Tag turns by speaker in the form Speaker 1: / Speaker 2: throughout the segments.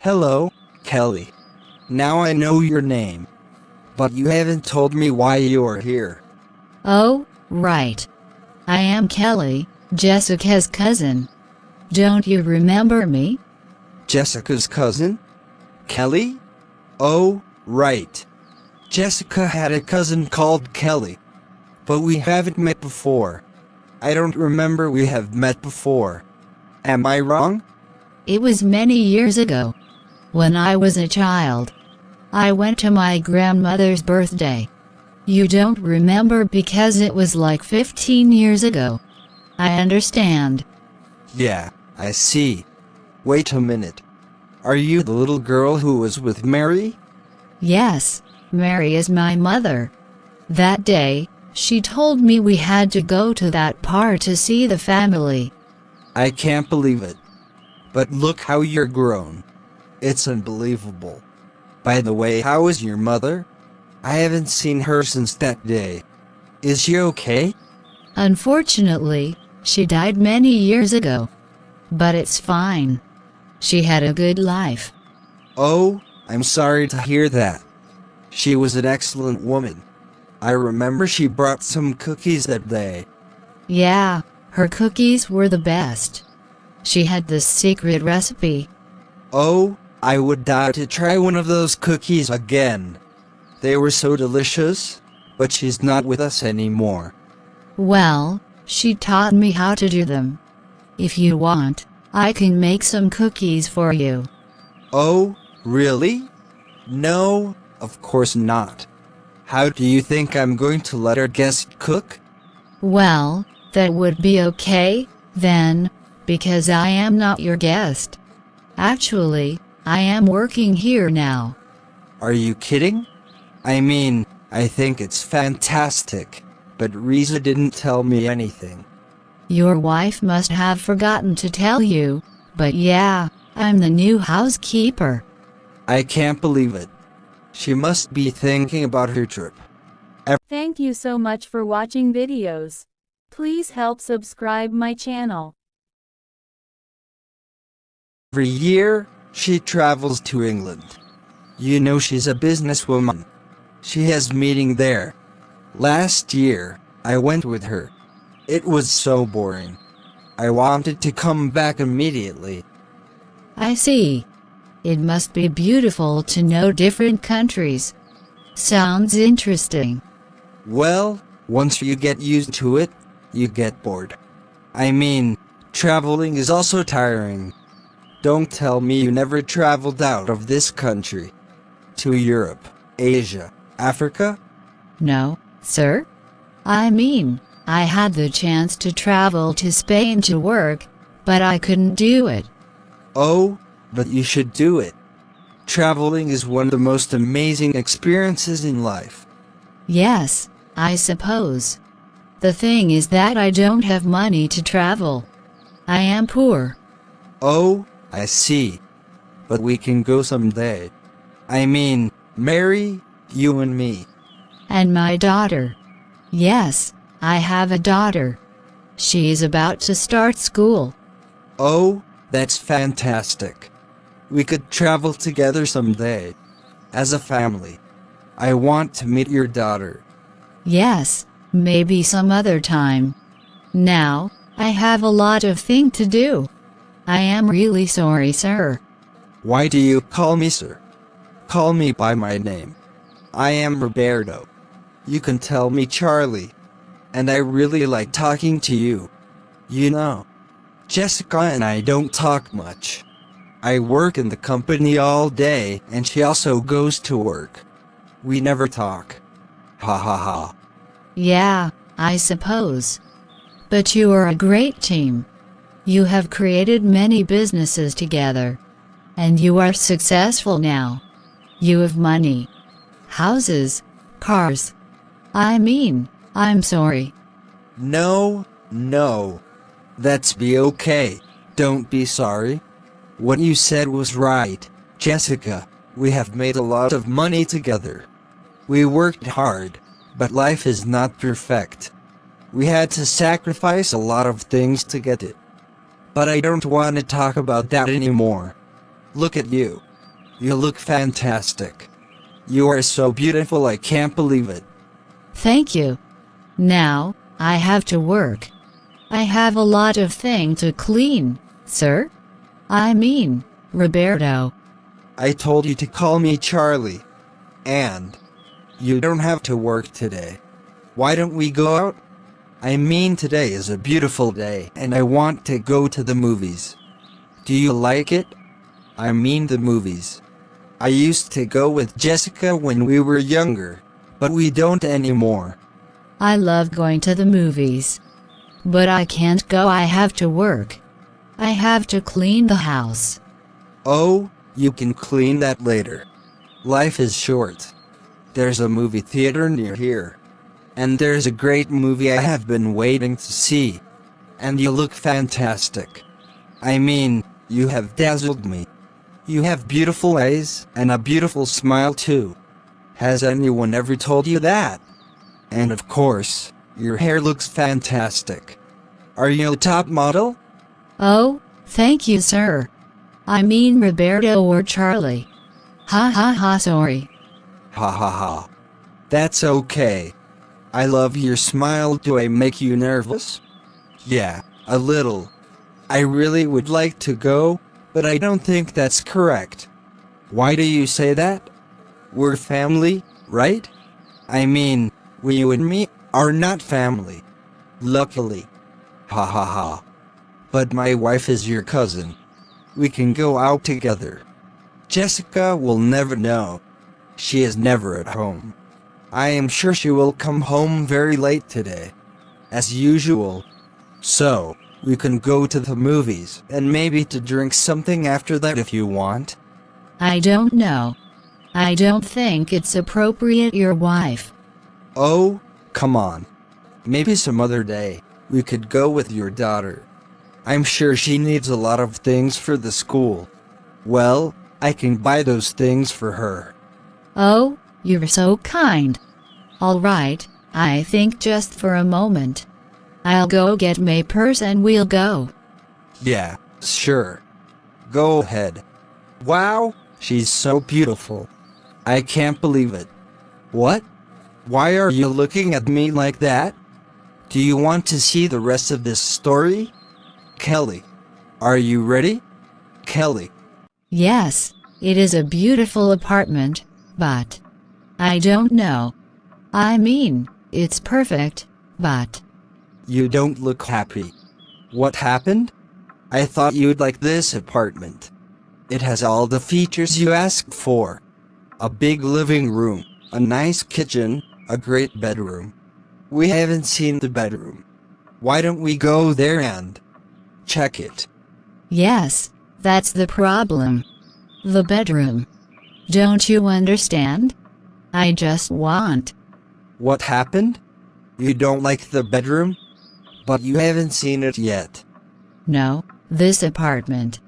Speaker 1: Hello, Kelly. Now I know your name. But you haven't told me why you are here.
Speaker 2: Oh, right. I am Kelly, Jessica's cousin. Don't you remember me?
Speaker 1: Jessica's cousin? Kelly? Oh, right. Jessica had a cousin called Kelly. But we haven't met before. I don't remember we have met before. Am I wrong?
Speaker 2: It was many years ago. When I was a child. I went to my grandmother's birthday. You don't remember because it was like 15 years ago. I understand.
Speaker 1: Yeah, I see. Wait a minute. Are you the little girl who was with Mary?
Speaker 2: Yes, Mary is my mother. That day, she told me we had to go to that park to see the family.
Speaker 1: I can't believe it. But look how you're grown. It's unbelievable. By the way, how is your mother? I haven't seen her since that day. Is she okay?
Speaker 2: Unfortunately, she died many years ago. But it's fine. She had a good life.
Speaker 1: Oh, I'm sorry to hear that. She was an excellent woman. I remember she brought some cookies that day.
Speaker 2: Yeah, her cookies were the best. She had this secret recipe.
Speaker 1: Oh, I would die to try one of those cookies again. They were so delicious, but she's not with us anymore.
Speaker 2: Well, she taught me how to do them. If you want, I can make some cookies for you.
Speaker 1: Oh, really? No, of course not. How do you think I'm going to let our guest cook?
Speaker 2: Well, that would be okay, then, because I am not your guest. Actually, I am working here now.
Speaker 1: Are you kidding? I mean, I think it's fantastic, but Riza didn't tell me anything.
Speaker 2: Your wife must have forgotten to tell you, but yeah, I'm the new housekeeper.
Speaker 1: I can't believe it. She must be thinking about her trip.
Speaker 3: Thank you so much for watching videos. Please help subscribe my channel.
Speaker 1: Every year, she travels to England. You know she's a businesswoman. She has meeting there. Last year, I went with her. It was so boring. I wanted to come back immediately.
Speaker 2: I see. It must be beautiful to know different countries. Sounds interesting.
Speaker 1: Well, once you get used to it, you get bored. I mean, traveling is also tiring. Don't tell me you never traveled out of this country. To Europe, Asia, Africa?
Speaker 2: No, sir? I mean, I had the chance to travel to Spain to work, but I couldn't do it.
Speaker 1: Oh, but you should do it. Traveling is one of the most amazing experiences in life.
Speaker 2: Yes, I suppose. The thing is that I don't have money to travel. I am poor.
Speaker 1: Oh, I see. But we can go someday. I mean, Mary, you and me.
Speaker 2: And my daughter. Yes, I have a daughter. She is about to start school.
Speaker 1: Oh, that's fantastic. We could travel together someday. As a family. I want to meet your daughter.
Speaker 2: Yes, maybe some other time. Now, I have a lot of things to do. I am really sorry, sir.
Speaker 1: Why do you call me sir? Call me by my name. I am Roberto. You can tell me Charlie. And I really like talking to you. You know, Jessica and I don't talk much. I work in the company all day and she also goes to work. We never talk. Ha ha ha.
Speaker 2: Yeah, I suppose. But you are a great team. You have created many businesses together. And you are successful now. You have money. Houses. Cars. I mean, I'm sorry.
Speaker 1: No. That's be okay. Don't be sorry. What you said was right, Jessica. We have made a lot of money together. We worked hard, but life is not perfect. We had to sacrifice a lot of things to get it. But I don't want to talk about that anymore. Look at you. You look fantastic. You are so beautiful, I can't believe it.
Speaker 2: Thank you. Now, I have to work. I have a lot of things to clean, sir. I mean, Roberto.
Speaker 1: I told you to call me Charlie. And you don't have to work today. Why don't we go out? I mean, today is a beautiful day and I want to go to the movies. Do you like it? I mean the movies. I used to go with Jessica when we were younger, but we don't anymore.
Speaker 2: I love going to the movies. But I can't go, I have to work. I have to clean the house.
Speaker 1: Oh, you can clean that later. Life is short. There's a movie theater near here. And there's a great movie I have been waiting to see. And you look fantastic. I mean, you have dazzled me. You have beautiful eyes and a beautiful smile too. Has anyone ever told you that? And of course, your hair looks fantastic. Are you a top model?
Speaker 2: Oh, thank you, sir. I mean Roberto or Charlie. Ha ha ha, sorry.
Speaker 1: Ha ha ha. That's okay. I love your smile. Do I make you nervous? Yeah, a little. I really would like to go, but I don't think that's correct. Why do you say that? We're family, right? I mean, you and me are not family. Luckily. Ha ha ha. But my wife is your cousin. We can go out together. Jessica will never know. She is never at home. I am sure she will come home very late today. As usual. So, we can go to the movies and maybe to drink something after that if you want.
Speaker 2: I don't know. I don't think it's appropriate, your wife.
Speaker 1: Oh, come on. Maybe some other day, we could go with your daughter. I'm sure she needs a lot of things for the school. Well, I can buy those things for her.
Speaker 2: Oh, you're so kind. All right, I think just for a moment. I'll go get my purse and we'll go.
Speaker 1: Yeah, sure. Go ahead. Wow, she's so beautiful. I can't believe it. What? Why are you looking at me like that? Do you want to see the rest of this story? Kelly, are you ready? Kelly.
Speaker 2: Yes, it is a beautiful apartment, but I don't know. I mean, it's perfect, but
Speaker 1: You don't look happy. What happened? I thought you'd like this apartment. It has all the features you asked for. A big living room, a nice kitchen, a great bedroom. We haven't seen the bedroom. Why don't we go there and check it?
Speaker 2: yes, that's the problem. The bedroom. Don't you understand? I just want.
Speaker 1: What happened? You don't like the bedroom? But you haven't seen it yet.
Speaker 2: No, this apartment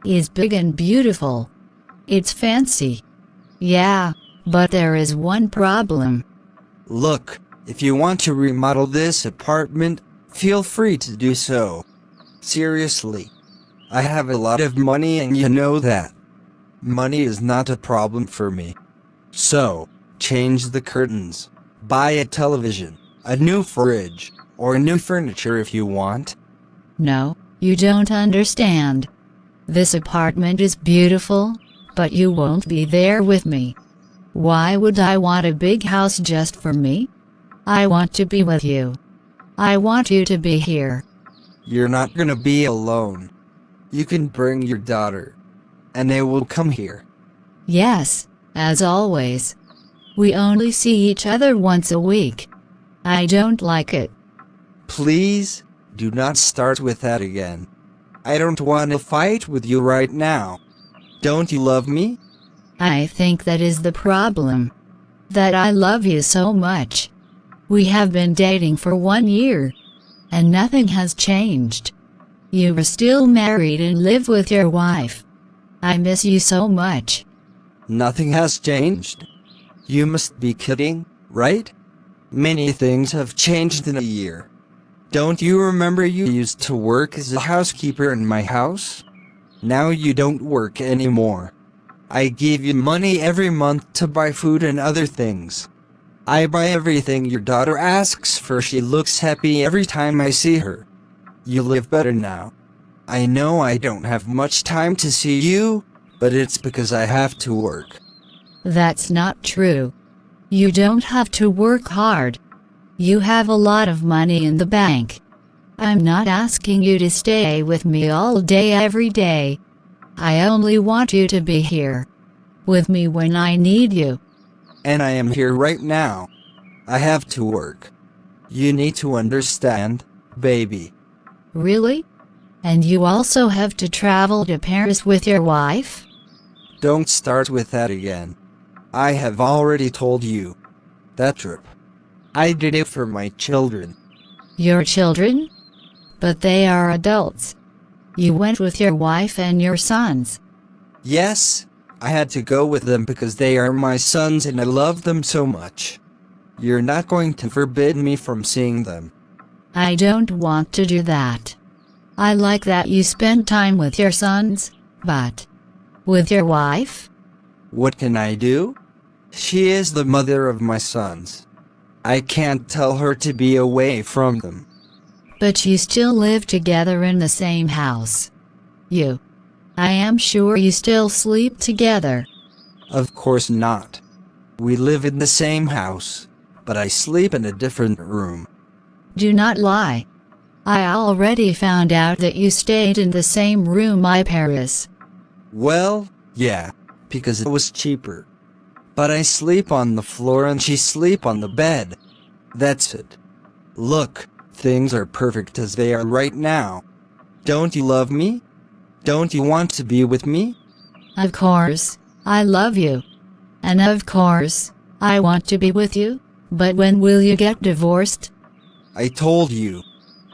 Speaker 2: is big and beautiful. It's fancy. Yeah, but there is one problem.
Speaker 1: Look, if you want to remodel this apartment, feel free to do so. Seriously. I have a lot of money and you know that. Money is not a problem for me. So, change the curtains, buy a television, a new fridge, or new furniture if you want.
Speaker 2: No, you don't understand. This apartment is beautiful, but you won't be there with me. Why would I want a big house just for me? I want to be with you. I want you to be here.
Speaker 1: You're not gonna be alone. You can bring your daughter, and they will come here.
Speaker 2: Yes, as always. We only see each other once a week. I don't like it.
Speaker 1: Please, do not start with that again. I don't want to fight with you right now. Don't you love me?
Speaker 2: I think that is the problem. That I love you so much. We have been dating for 1 year. And nothing has changed. You are still married and live with your wife. I miss you so much.
Speaker 1: Nothing has changed. You must be kidding, right? Many things have changed in a year. Don't you remember you used to work as a housekeeper in my house? Now you don't work anymore. I give you money every month to buy food and other things. I buy everything your daughter asks for. She looks happy every time I see her. You live better now. I know I don't have much time to see you, but it's because I have to work.
Speaker 2: That's not true. You don't have to work hard. You have a lot of money in the bank. I'm not asking you to stay with me all day every day. I only want you to be here with me when I need you.
Speaker 1: And I am here right now. I have to work. You need to understand, baby.
Speaker 2: Really? And you also have to travel to Paris with your wife?
Speaker 1: Don't start with that again. I have already told you. That trip. I did it for my children.
Speaker 2: Your children? But they are adults. You went with your wife and your sons.
Speaker 1: Yes, I had to go with them because they are my sons and I love them so much. You're not going to forbid me from seeing them.
Speaker 2: I don't want to do that. I like that you spend time with your sons, but with your wife?
Speaker 1: What can I do? She is the mother of my sons. I can't tell her to be away from them.
Speaker 2: But you still live together in the same house. I am sure you still sleep together.
Speaker 1: Of course not. We live in the same house, but I sleep in a different room.
Speaker 2: Do not lie. I already found out that you stayed in the same room in Paris.
Speaker 1: Well, yeah, because it was cheaper. But I sleep on the floor and she sleep on the bed. That's it. Look, things are perfect as they are right now. Don't you love me? Don't you want to be with me?
Speaker 2: Of course, I love you. And of course, I want to be with you. But when will you get divorced?
Speaker 1: I told you.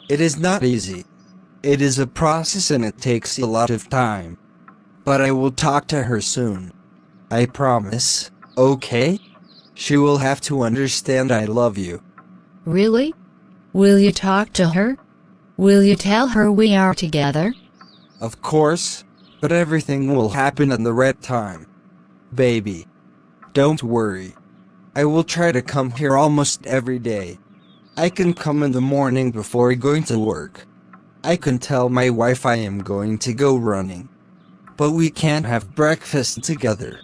Speaker 1: It is not easy. It is a process and it takes a lot of time. But I will talk to her soon. I promise, okay? She will have to understand I love you.
Speaker 2: Really? Will you talk to her? Will you tell her we are together?
Speaker 1: Of course, but everything will happen at the right time. Baby, don't worry. I will try to come here almost every day. I can come in the morning before going to work. I can tell my wife I am going to go running. But we can't have breakfast together.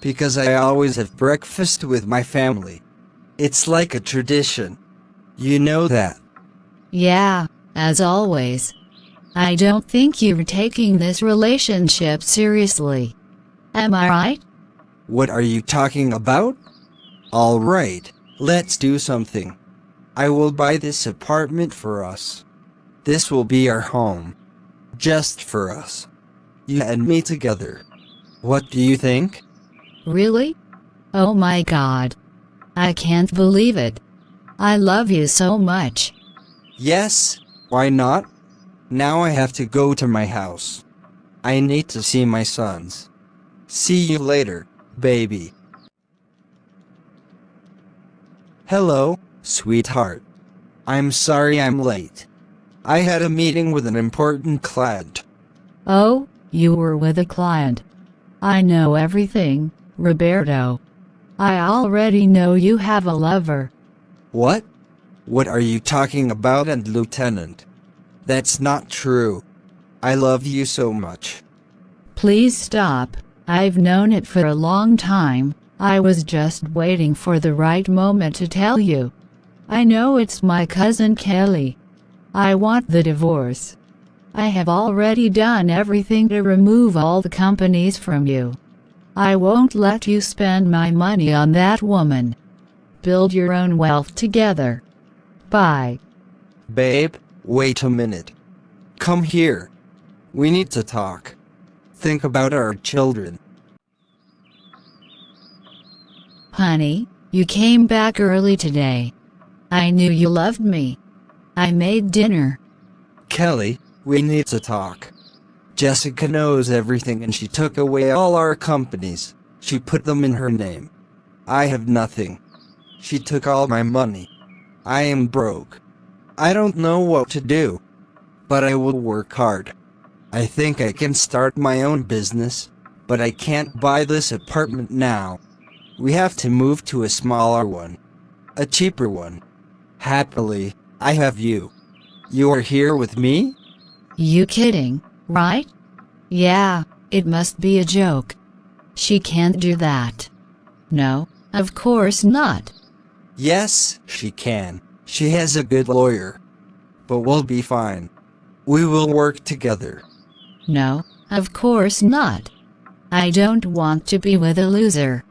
Speaker 1: Because I always have breakfast with my family. It's like a tradition. You know that.
Speaker 2: Yeah, as always. I don't think you're taking this relationship seriously. Am I right?
Speaker 1: What are you talking about? All right, let's do something. I will buy this apartment for us. This will be our home. Just for us. You and me together. What do you think?
Speaker 2: Really? Oh my God. I can't believe it. I love you so much.
Speaker 1: Yes, why not? Now I have to go to my house. I need to see my sons. See you later, baby. Hello, sweetheart. I'm sorry I'm late. I had a meeting with an important client.
Speaker 2: Oh, you were with a client. I know everything, Roberto. I already know you have a lover.
Speaker 1: What? What are you talking about, and Lieutenant? That's not true. I love you so much.
Speaker 2: Please stop. I've known it for a long time. I was just waiting for the right moment to tell you. I know it's my cousin Kelly. I want the divorce. I have already done everything to remove all the companies from you. I won't let you spend my money on that woman. Build your own wealth together. Bye.
Speaker 1: Babe, wait a minute. Come here. We need to talk. Think about our children.
Speaker 2: Honey, you came back early today. I knew you loved me. I made dinner.
Speaker 1: Kelly, we need to talk. Jessica knows everything and she took away all our companies. She put them in her name. I have nothing. She took all my money. I am broke. I don't know what to do. But I will work hard. I think I can start my own business, But I can't buy this apartment now. We have to move to a smaller one. A cheaper one. Happily, I have you. You are here with me?
Speaker 2: You kidding, right? Yeah, it must be a joke. She can't do that. No, of course not.
Speaker 1: Yes, she can. She has a good lawyer. But we'll be fine. We will work together.
Speaker 2: No, of course not. I don't want to be with a loser.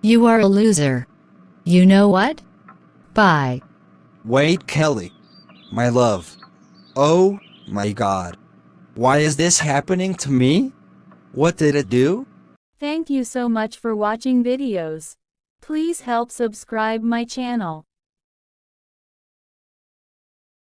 Speaker 2: You are a loser. You know what? Bye.
Speaker 1: Wait, Kelly. My love. Oh, my God. Why is this happening to me? What did it do?
Speaker 3: Thank you so much for watching videos. Please help subscribe my channel.